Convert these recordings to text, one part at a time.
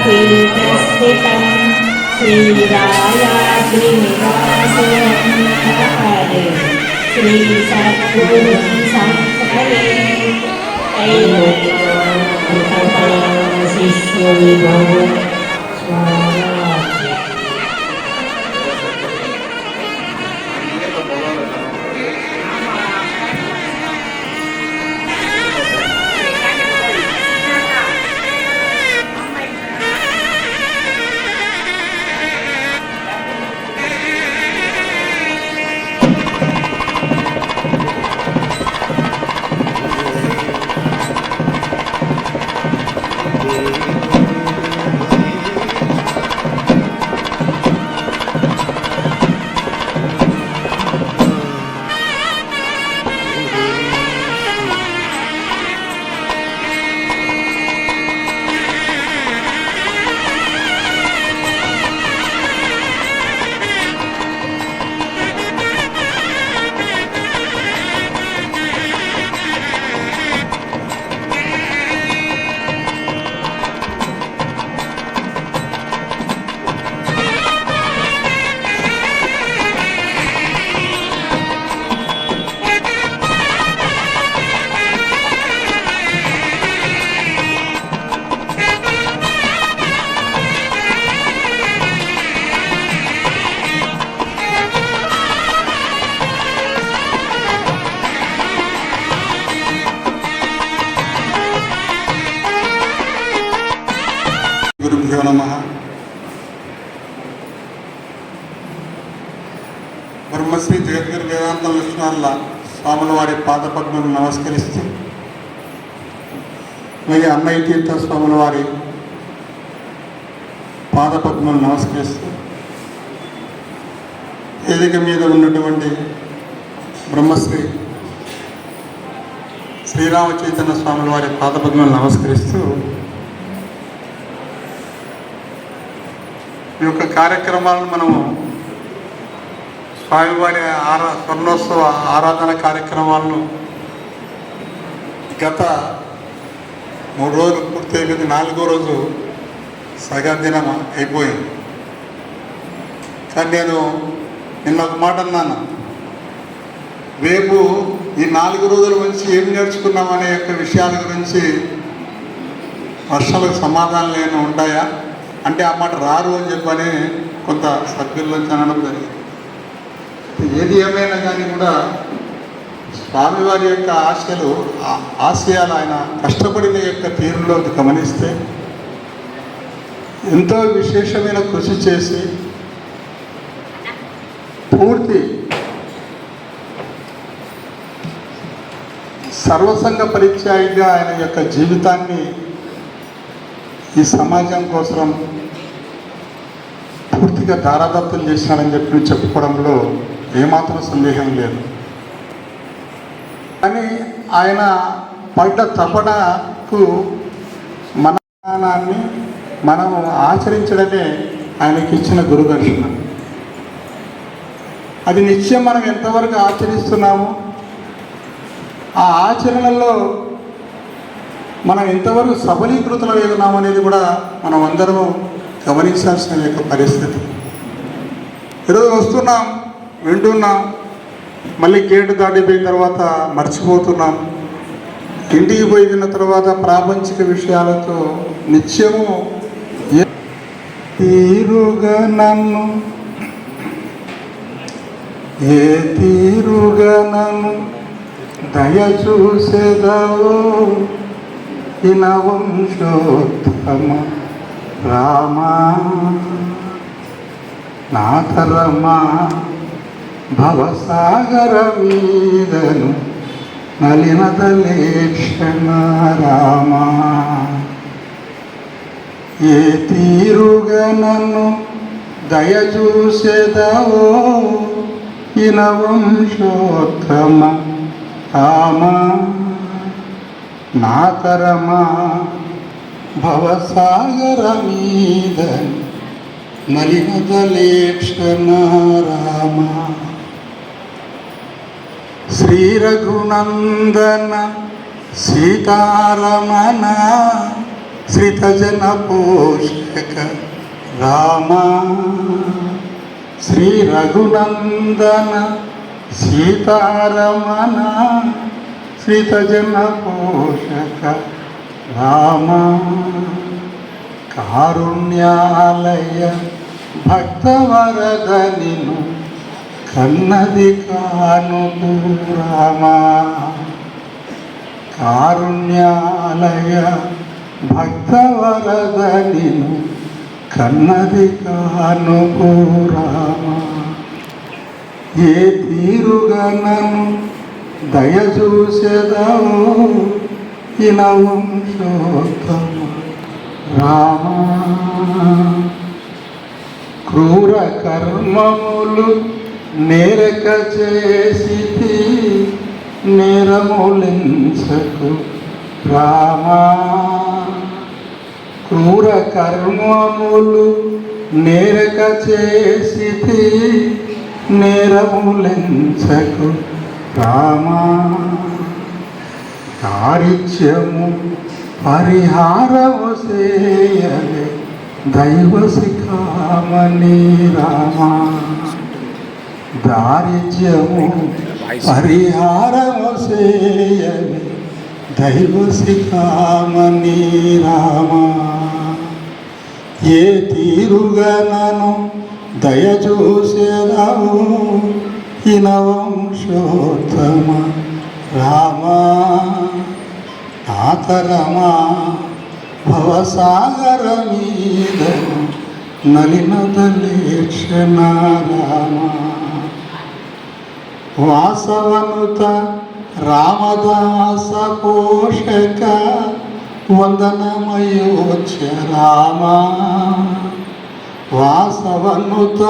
ओंकारपीठस्थितं श्रीरायाद्रिनिवासोऽन्नपदे श्रीसद्गुरुं संस्थले शिष्यविभो గురుభ్యో నమః. బ్రహ్మశ్రీ జగద్గురు వేదాంత విష్ణువర్ల స్వాముల వారి పాదపద్మను నమస్కరిస్తూ, అలాగే అన్నయ్య తీర్థ స్వాముల వారి పాదపద్మను నమస్కరిస్తూ, వేదిక మీద ఉన్నటువంటి బ్రహ్మశ్రీ శ్రీరామ చైతన్య స్వాముల వారి పాదపద్మను నమస్కరిస్తూ, ఈ యొక్క కార్యక్రమాలను మనము స్వామివారి స్వర్ణోత్సవ ఆరాధన కార్యక్రమాలను గత 3 రోజులు పూర్తి అయిపోయింది. 4వ రోజు సగదినం అయిపోయింది. కానీ నేను నిన్న ఒక మాట అన్నాను, రేపు ఈ 4 రోజుల నుంచి ఏం నేర్చుకున్నామనే యొక్క విషయాల గురించి వర్షాలకు సమాధానాలు ఏమైనా ఉంటాయా అంటే ఆ మాట రారు అని చెప్పని కొంత సభ్యుల్లోంచి అనడం జరిగింది. ఏది ఏమైనా కానీ కూడా స్వామివారి యొక్క ఆశయాలు ఆయన కష్టపడిన యొక్క తీరులో గమనిస్తే ఎంతో విశేషమైన కృషి చేసి పూర్తి సర్వసంగ పరిత్యాగిగా ఆయన యొక్క జీవితాన్ని ఈ సమాజం కోసం పూర్తిగా దారాదత్తం చేశాడని చెప్పి చెప్పుకోవడంలో ఏమాత్రం సందేహం లేదు. కానీ ఆయన పడ్డ తపనకు మన జ్ఞానాన్ని మనము ఆచరించడమే ఆయనకి ఇచ్చిన గురుదర్శనం. అది నిత్యం మనం ఎంతవరకు ఆచరిస్తున్నాము, ఆ ఆచరణలో మనం ఎంతవరకు సబలీకృతులు అవుతున్నాం అనేది కూడా మనం అందరము గమనించాల్సిన యొక్క పరిస్థితి. ఈరోజు వస్తున్నాం, వింటున్నాం, మళ్ళీ గేటు దాటిపోయిన తర్వాత మర్చిపోతున్నాం. ఇంటికి పోయిన తర్వాత ప్రాపంచిక విషయాలతో నిత్యము తీరుగా నన్ను దయ చూసేదావో ఇన వంశోత్తమ రామా నాథరమా భవసాగర మీదను నలినదలేక్షణ రామా. ఏ తీరుగా నన్ను దయచూసెదవో ఇన వంశోత్తమ రామా. నా తరమా భవసాగర మీద నలినదలేక్షణ రామా. శ్రీ రఘునందన సీతారమణ శ్రితజన పోషక రామా. శ్రీ రఘునందన సీతారమణ శ్రితజన పోషక రామా. కారుణ్యాలయ భక్తవరద నిను కన్నది కానుకు రామా. కారుణ్యాలయ భక్తవరద నిను కన్నది కానుకు రామా. ఏ తీరుగా నన్ను దయచూసెదవో ఇన వంశోత్తమ రామా. క్రూర కర్మములు నేరక చేసితి నేరములించకు రామా. క్రూర కర్మములు నేరక చేసితి నేరములించకు రామా. దారిద్ర్యము పరిహారము చేయలే దైవ శిఖామణి రామా. దారిద్ర్యము పరిహారము చేయలే దైవ శిఖామణి రామా. ఏ తీరుగా నన్ను దయచూసెదవో ఇన వంశోత్తమ రామా. నా తరమా భవసాగర మీద నలినదలేక్షణ రామా. వాసవనుత రామదాస పోషక వందనమయోధ్య రామా. వాసవనుత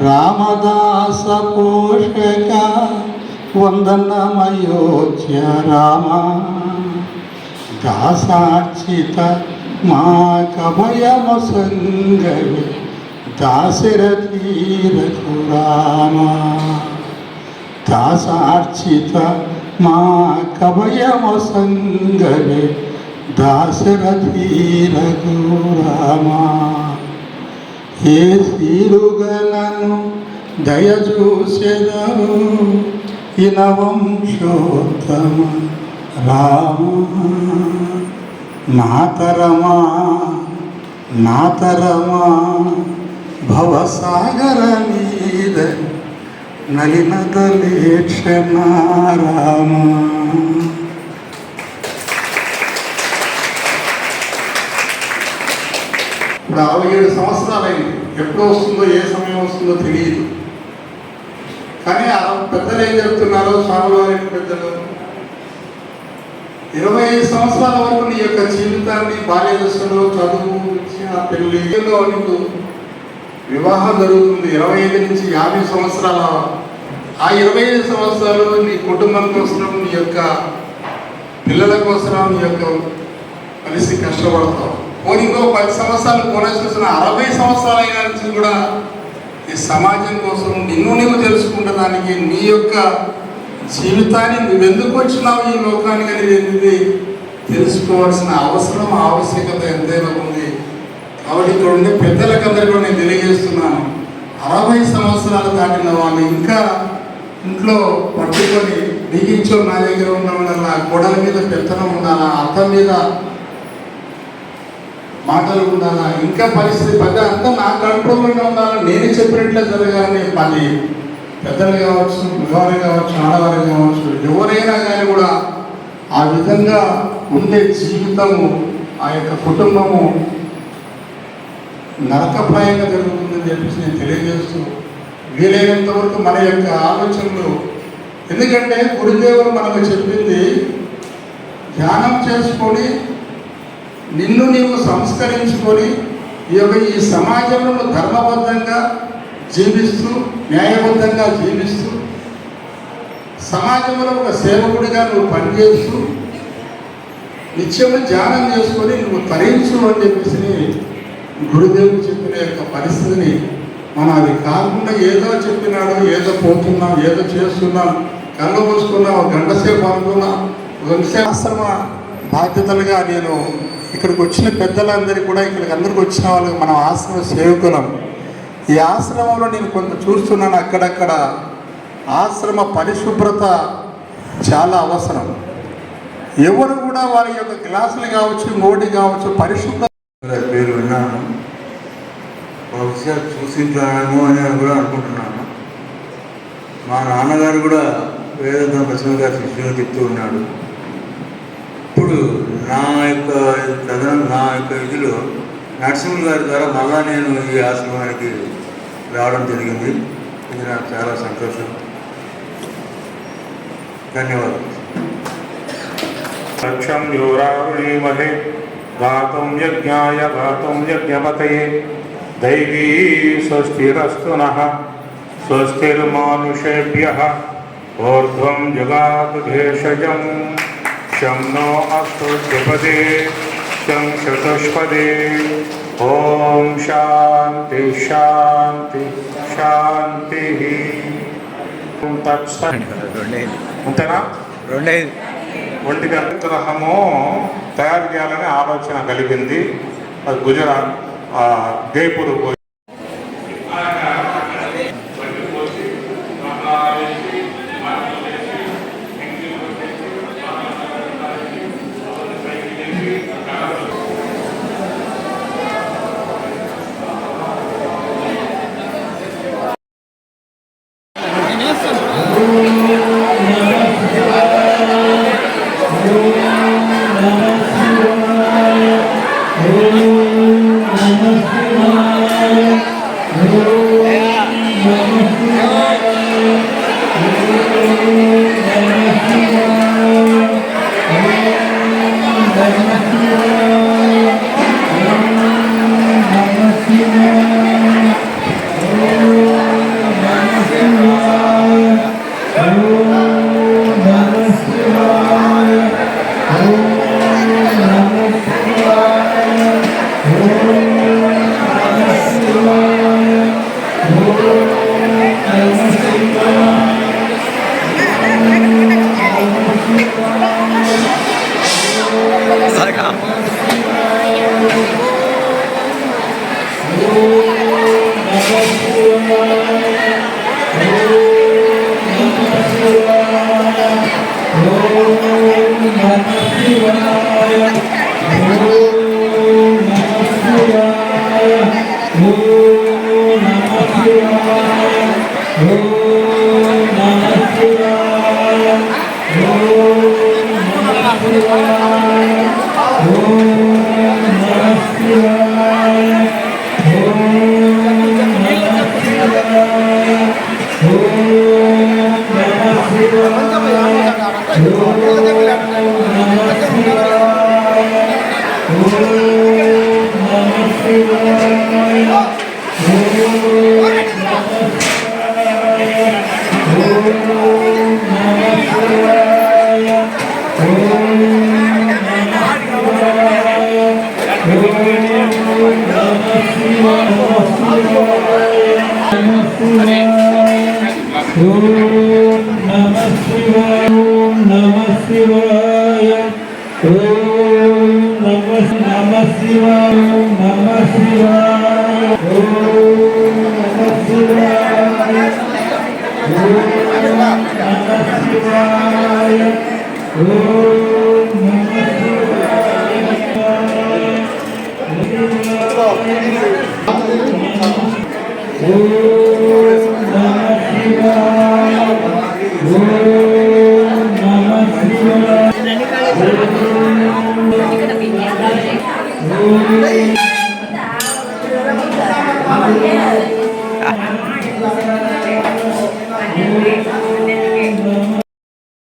రామదాస పోషక వందనమయోధ్య రామా. దాసార్చిత మా కభయము సంగవి దాశరథి రఘురామా. దాసార్చిత మా కభయము సంగవి దాశరథి రఘురామా. ఏ తీరుగలను దయచూసెదవో ఇన వంశోత్తమ రామా. నా తరమా నా తరమా భవసాగర మీద నలినదలేక్షణ రామా. ఇప్పుడు 67 సంవత్సరాలైంది. ఎప్పుడు వస్తుందో ఏ సమయం వస్తుందో తెలియదు. కానీ పెద్దలు ఏం చెప్తున్నారో స్వాముల వారి పెద్దలు 25 సంవత్సరాల వరకు నీ యొక్క జీవితాన్ని బాల్య దశలో చదువు పెళ్లిలో నీకు వివాహం జరుగుతుంది. 25 నుంచి 50 సంవత్సరాల ఆ 25 సంవత్సరాలు నీ కుటుంబం కోసం నీ యొక్క పిల్లల కోసం నీ యొక్క కలిసి కష్టపడతావు. ఇంకో 10 సంవత్సరాలు చూసిన 60 సంవత్సరాలు అయిన నుంచి కూడా ఈ సమాజం కోసం నిన్ను నీవు తెలుసుకుంటడానికి నీ యొక్క జీవితాన్ని నువ్వెందుకు వచ్చినావు ఈ లోకానికి అనేది తెలుసుకోవాల్సిన అవసరం ఆవశ్యకత ఎంతైనా ఉంది. కాబట్టి ఇక్కడ ఉండే పెద్దలకందరికీ కూడా నేను తెలియజేస్తున్నాను, 60 సంవత్సరాలు దాటిన వాళ్ళు ఇంకా ఇంట్లో పట్టుకొని బిగించో నా దగ్గర ఉండడం, గొడవల మీద పెత్తనం ఉండాలా, అర్థం మీద మాటలు ఉండాలా, ఇంకా పరిస్థితి పెద్ద అంతా నా కంట్రోల్లోనే ఉండాలా, నేను చెప్పినట్లే జరగాలని 10 పెద్దలు కావచ్చు, మగవారు కావచ్చు, ఆడవారు కావచ్చు, ఎవరైనా కానీ కూడా ఆ విధంగా ఉండే జీవితము ఆ యొక్క కుటుంబము నరకప్రాయంగా జరుగుతుందని చెప్పేసి నేను తెలియజేస్తూ వీలైనంత వరకు మన యొక్క ఆలోచనలు, ఎందుకంటే గురుదేవులు మనకు చెప్పింది ధ్యానం చేసుకొని నిన్ను నీవు సంస్కరించుకొని ఈ సమాజంలో ధర్మబద్ధంగా జీవిస్తూ న్యాయబద్ధంగా జీవిస్తూ సమాజంలో ఒక సేవకుడిగా నువ్వు పనిచేస్తూ నిత్యము ధ్యానం చేసుకొని నువ్వు తరించు అని చెప్పేసి గురుదేవుడు చెప్పిన యొక్క పరిస్థితిని మనం అది కాకుండా ఏదో చెప్పినాడు, ఏదో పోతున్నాం, ఏదో చేస్తున్నాం, కళ్ళు మూసుకున్నాం, ఒక గంట సేపు అనుకున్నాం, ఒక గంట సేపు ఆశ్రమ బాధ్యతలుగా నేను ఇక్కడికి వచ్చిన పెద్దలందరికీ కూడా ఇక్కడికి అందరికి వచ్చిన వాళ్ళకి మనం ఆశ్రమ సేవకులం. ఈ ఆశ్రమంలో నేను కొంత చూస్తున్నాను, అక్కడక్కడ ఆశ్రమ పరిశుభ్రత చాలా అవసరం. ఎవరు కూడా వారి యొక్క గ్లాసులు కావచ్చు, నోటి కావచ్చు పరిశుభ్రత పేరు విన్నాను, బహుశా చూసింటానేమో అని కూడా అనుకుంటున్నాను. మా నాన్నగారు కూడా వేదాంత ప్రసన్న గారి శిష్యులు చెప్తూ ఉన్నాడు. ఇప్పుడు నా యొక్క కథనం, నా యొక్క ఇదిలో నరసింహులు గారి ద్వారా మళ్ళా నేను ఈ ఆశ్రమానికి రావడం జరిగింది. ఇది నాకు చాలా సంతోషం. ధన్యవాదాలు. లక్ష్యం యోరావృణీమహే గాతుం యజ్ఞాయ గాతుం యజ్ఞపతయే దైవీ స్వస్తిరస్తు నః స్వస్తిర్మానుషేభ్యః ఊర్ధ్వం జగాతు భేషజం శం నో అస్తు ద్విపదే శం చతుష్పదే. ఓం శాంతి శాంతి శాంతి. అంతేనా? ఒంటి విగ్రహము తయారు చేయాలని ఆలోచన కలిగింది. అది గుజరాత్ జైపూర్ పోయి Oh